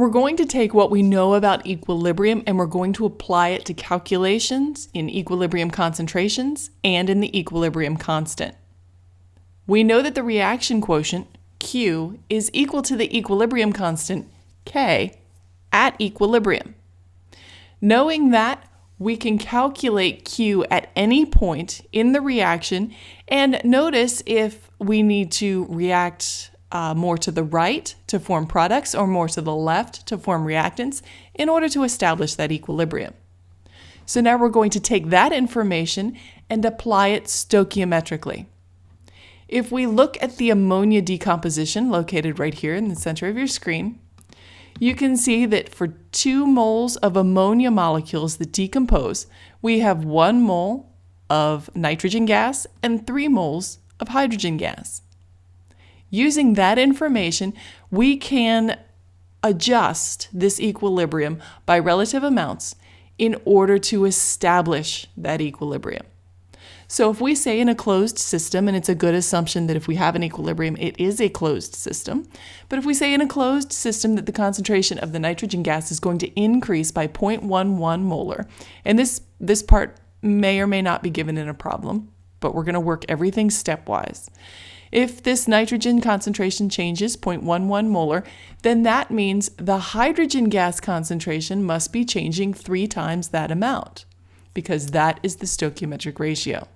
We're going to take what we know about equilibrium and we're going to apply it to calculations in equilibrium concentrations and in the equilibrium constant. We know that the reaction quotient, Q, is equal to the equilibrium constant, K, at equilibrium. Knowing that, we can calculate Q at any point in the reaction and notice if we need to react more to the right to form products or more to the left to form reactants in order to establish that equilibrium. So now we're going to take that information and apply it stoichiometrically. If we look at the ammonia decomposition located right here in the center of your screen, you can see that for 2 moles of ammonia molecules that decompose, we have 1 mole of nitrogen gas and 3 moles of hydrogen gas. Using that information, we can adjust this equilibrium by relative amounts in order to establish that equilibrium. So if we say in a closed system, and it's a good assumption that if we have an equilibrium, it is a closed system, but if we say in a closed system that the concentration of the nitrogen gas is going to increase by 0.11 molar, and this part may or may not be given in a problem, but we're going to work everything stepwise. If this nitrogen concentration changes 0.11 molar, then that means the hydrogen gas concentration must be changing 3 times that amount, because that is the stoichiometric ratio.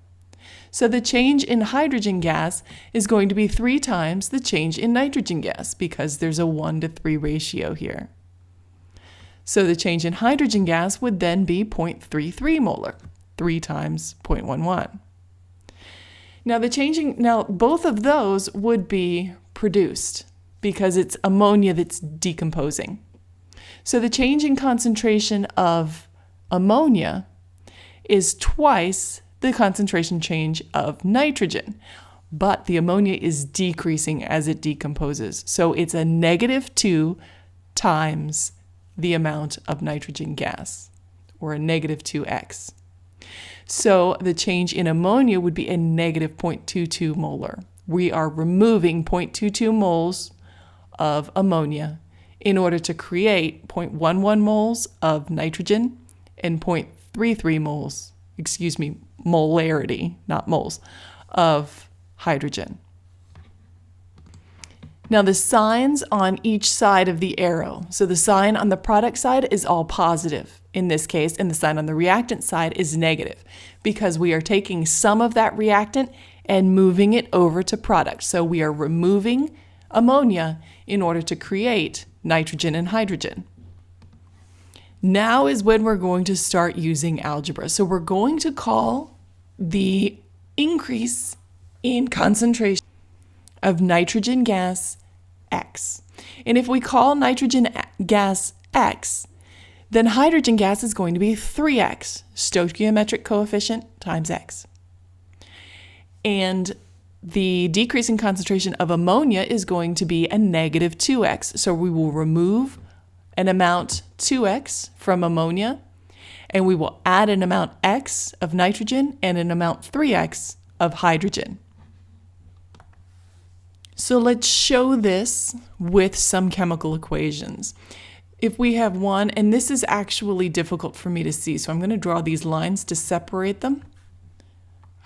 So the change in hydrogen gas is going to be 3 times the change in nitrogen gas because there's a 1:3 ratio here. So the change in hydrogen gas would then be 0.33 molar, 3 times 0.11. Now both of those would be produced because it's ammonia that's decomposing. So the change in concentration of ammonia is twice the concentration change of nitrogen, but the ammonia is decreasing as it decomposes. So it's a -2 times the amount of nitrogen gas, or a -2x. So the change in ammonia would be a -0.22 molar. We are removing 0.22 moles of ammonia in order to create 0.11 moles of nitrogen and 0.33 moles, molarity, not moles, of hydrogen. Now the signs on each side of the arrow. So the sign on the product side is all positive in this case, and the sign on the reactant side is negative because we are taking some of that reactant and moving it over to product. So we are removing ammonia in order to create nitrogen and hydrogen. Now is when we're going to start using algebra. So we're going to call the increase in concentration of nitrogen gas X. And if we call nitrogen gas X, then hydrogen gas is going to be 3x, stoichiometric coefficient times X. And the decrease in concentration of ammonia is going to be a -2x. So we will remove an amount 2x from ammonia, and we will add an amount x of nitrogen and an amount 3x of hydrogen. So let's show this with some chemical equations. If we have one, and this is actually difficult for me to see, so I'm going to draw these lines to separate them.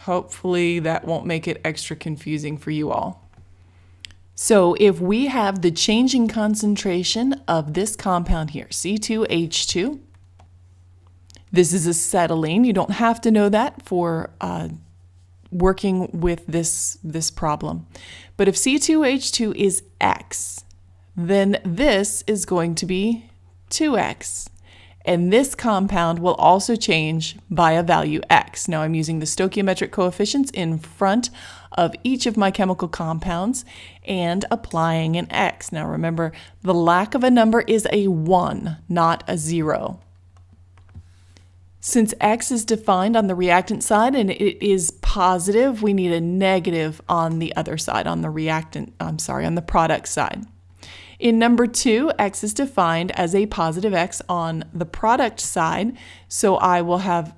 Hopefully that won't make it extra confusing for you all. So if we have the changing concentration of this compound here, C2H2, this is acetylene. You don't have to know that for working with this problem. But if C2H2 is X, then this is going to be 2x. And this compound will also change by a value x. Now I'm using the stoichiometric coefficients in front of each of my chemical compounds and applying an x. Now remember, the lack of a number is a 1, not a 0. Since x is defined on the reactant side and it is positive, we need a negative on the other side, on the product side. In number 2, x is defined as a positive x on the product side, so I will have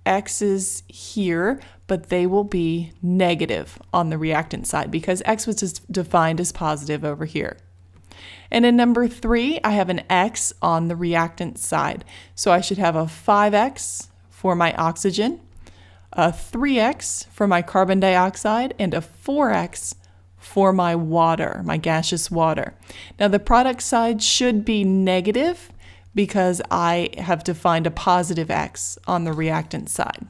x's here, but they will be negative on the reactant side because x was just defined as positive over here. And in number 3, I have an X on the reactant side. So I should have a 5X for my oxygen, a 3X for my carbon dioxide, and a 4X for my water, my gaseous water. Now the product side should be negative because I have defined a positive X on the reactant side.